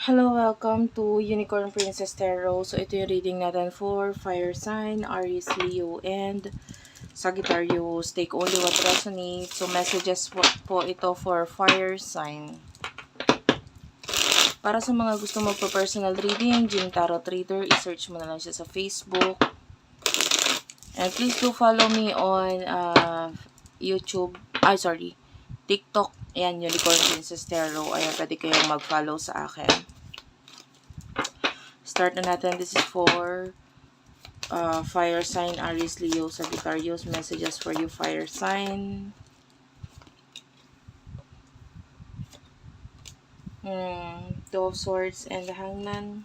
Hello, welcome to Unicorn Princess Tarot. So, ito yung reading natin for Fire Sign, Aries, Leo, and Sagittarius. Take only what resonates. So, messages po ito for Fire Sign. Para sa mga gusto magpa-personal reading, Jing Tarot Reader, i-search mo na lang siya sa Facebook. And please do follow me on YouTube, TikTok. Ayan, Unicorn Princess Tarot. Ayan, pwede kayong mag-follow sa akin. Start na natin. This is for Fire Sign, Aries, Leo, Sagittarius. Messages for you, Fire Sign. Two of Swords and the Hangman.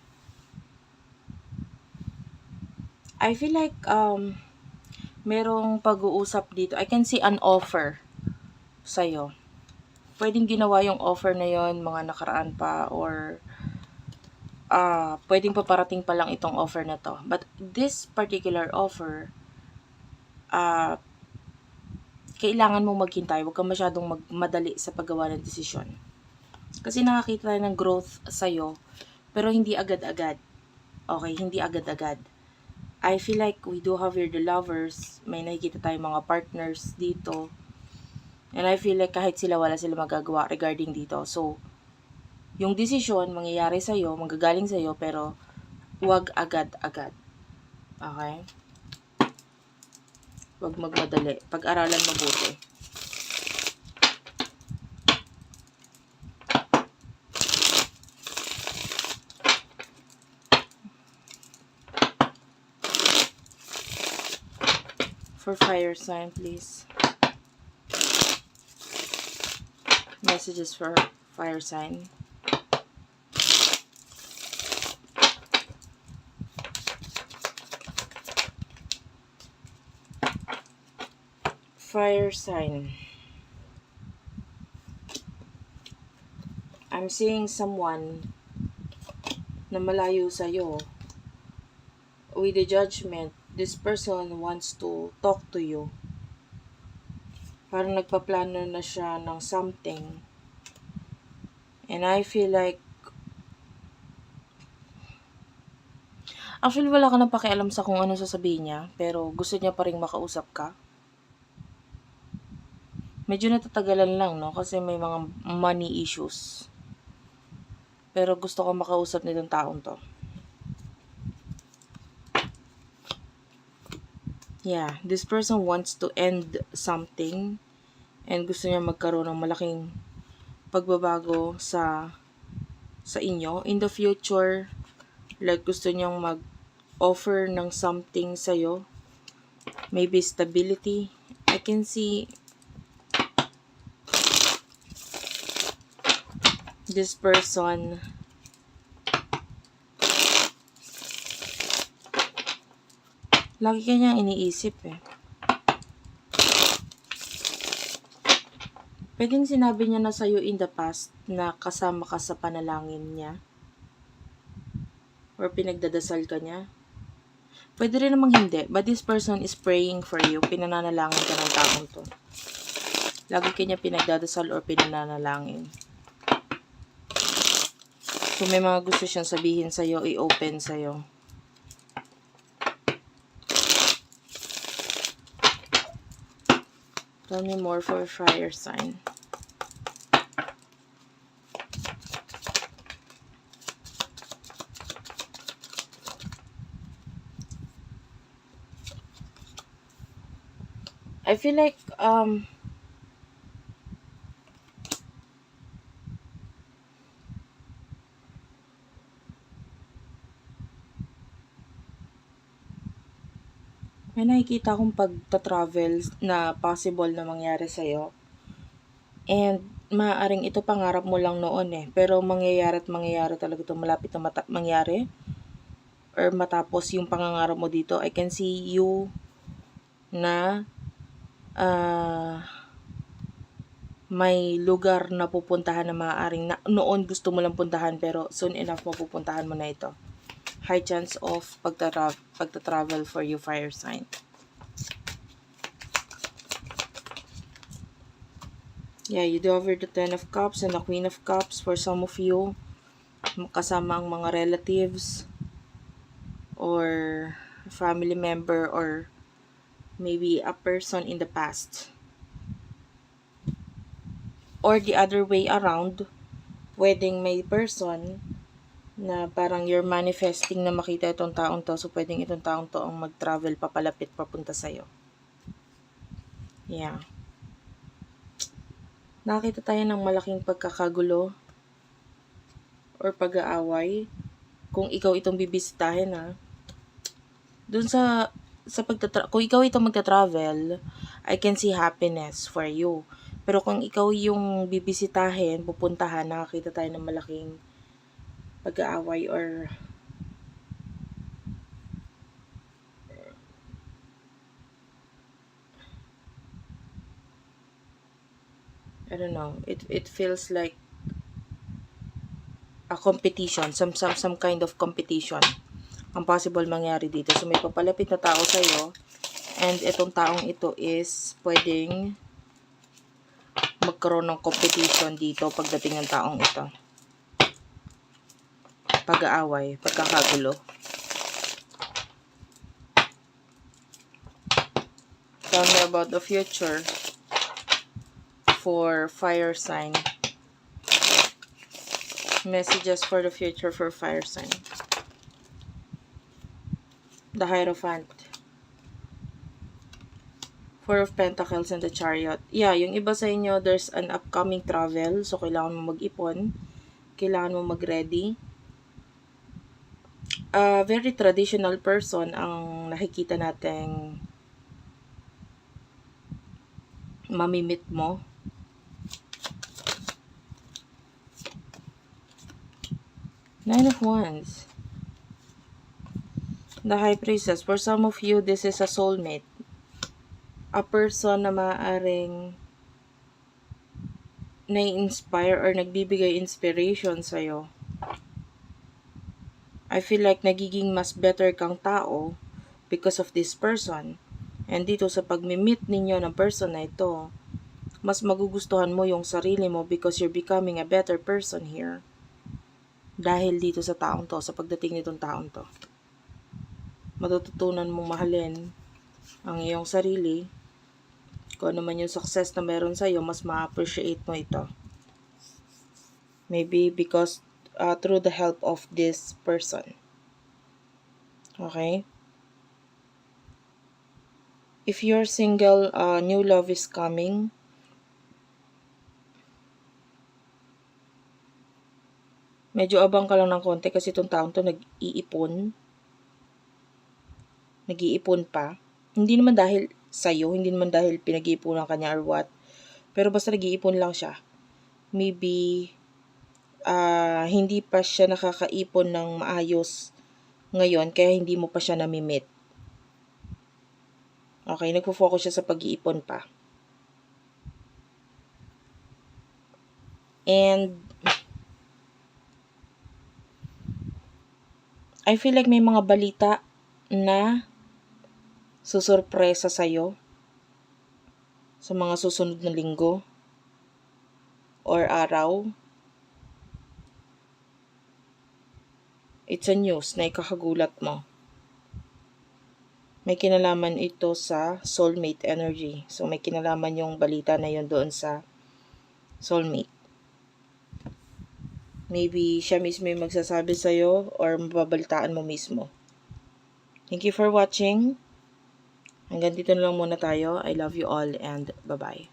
I feel like merong pag-uusap dito. I can see an offer sa'yo. Pwedeng ginawa yung offer na yon mga nakaraan pa, or pwedeng paparating pa lang itong offer na to. But this particular offer, kailangan mong maghintay. Huwag kang masyadong madali sa paggawa ng desisyon. Kasi nakakita tayo ng growth sa'yo, pero hindi agad-agad. Okay, hindi agad-agad. I feel like we do have here the lovers. May nakikita tayong mga partners dito. And I feel like kahit sila, wala sila magagawa regarding dito. So, yung desisyon, mangyayari sa'yo, manggagaling sa'yo, pero huwag agad-agad. Okay? Huwag magmadali. Pag-aralan mabuti. For Fire Sign, please. Messages for Fire Sign. Fire Sign. I'm seeing someone na malayo sa'yo. With the Judgment, this person wants to talk to you. Parang nagpaplano na siya ng something. And I feel like actually wala ka nang pakialam sa kung ano sasabihin niya, pero gusto niya pa rin makausap ka. Medyo natatagalan lang, no? Kasi may mga money issues. Pero gusto ko makausap nitong taong to. Yeah, this person wants to end something and gusto niya magkaroon ng malaking pagbabago sa inyo in the future. Like gusto niyang mag-offer ng something sa'yo. Maybe stability. I can see this person lagi kanyang iniisip eh. Pwedeng sinabi niya na sa'yo in the past na kasama ka sa panalangin niya. Or pinagdadasal ka niya. Pwede rin namang hindi. But this person is praying for you. Pinananalangin ka ng taong to. Lagi kanya pinagdadasal or pinananalangin. Kung may mga gusto siyang sabihin sa'yo, i-open sa'yo. Tell me more for Fire Sign. I feel like may nakikita akong pagta-travel na possible na mangyari sa'yo. And maaaring ito pangarap mo lang noon eh. Pero mangyayari at mangyayari talaga ito. Malapit na mangyari. Or matapos yung pangangarap mo dito. I can see you na may lugar na pupuntahan na maaaring na, noon gusto mo lang puntahan pero soon enough mapupuntahan mo na ito. High chance of pagta-travel for you, Fire Sign. Yeah, you do over the 10 of Cups and the Queen of Cups for some of you. kasama ang mga relatives or family member or maybe a person in the past. Or the other way around, pwedeng may person na parang you're manifesting na makita itong taong to, so pwedeng itong taong to ang mag-travel papalapit papunta sa'yo. Yeah. Nakita tayo ng malaking pagkakagulo or pag-aaway kung ikaw itong bibisitahin, ha. Dun sa kung ikaw itong magta-travel, I can see happiness for you. Pero kung ikaw yung bibisitahin, pupuntahan, nakakita tayo ng malaking pag-aaway or I don't know, it feels like a competition, some kind of competition ang possible mangyari dito. So may papalapit na tao sa iyo, and itong taong ito is pwedeng magkaroon ng competition dito pagdating ng taong ito. Pag-aaway, pagkakagulo. Tell me about the future for fire sign. Messages for the future for fire sign. The Hierophant. Four of Pentacles and the Chariot. Yeah, yung iba sa inyo, there's an upcoming travel. So, kailangan mo mag-ipon. Kailangan mo mag-ready. Very traditional person ang nakikita nating mamimit mo. Nine of Wands. The High Priestess. For some of you, this is a soulmate. A person na maaaring na-inspire or nagbibigay inspiration sa'yo. I feel like nagiging mas better kang tao because of this person. And dito sa pag-meet ninyo ng person na ito, mas magugustuhan mo yung sarili mo because you're becoming a better person here. Dahil dito sa taong to, sa pagdating nitong taong to. Matututunan mong mahalin ang iyong sarili. Kung ano man yung success na meron sa'yo, mas ma-appreciate mo ito. Maybe because through the help of this person. Okay? If you're single, new love is coming. Medyo abang ka lang ng konti kasi itong taong to nag-iipon. Nag-iipon pa. Hindi naman dahil sa'yo, hindi naman dahil pinag-iipunan ka niya or what. Pero basta nag-iipon lang siya. Maybe, hindi pa siya nakakaipon ng maayos ngayon, kaya hindi mo pa siya namimit. Okay, nagpo-focus siya sa pag-iipon pa. And, I feel like may mga balita na susurpresa sa'yo sa mga susunod na linggo or araw. It's a news na ikakagulat mo. May kinalaman ito sa soulmate energy. So, may kinalaman yung balita na yun doon sa soulmate. Maybe siya mismo yung magsasabi sa'yo or mababalitaan mo mismo. Thank you for watching. Hanggang dito na lang muna tayo. I love you all and bye-bye.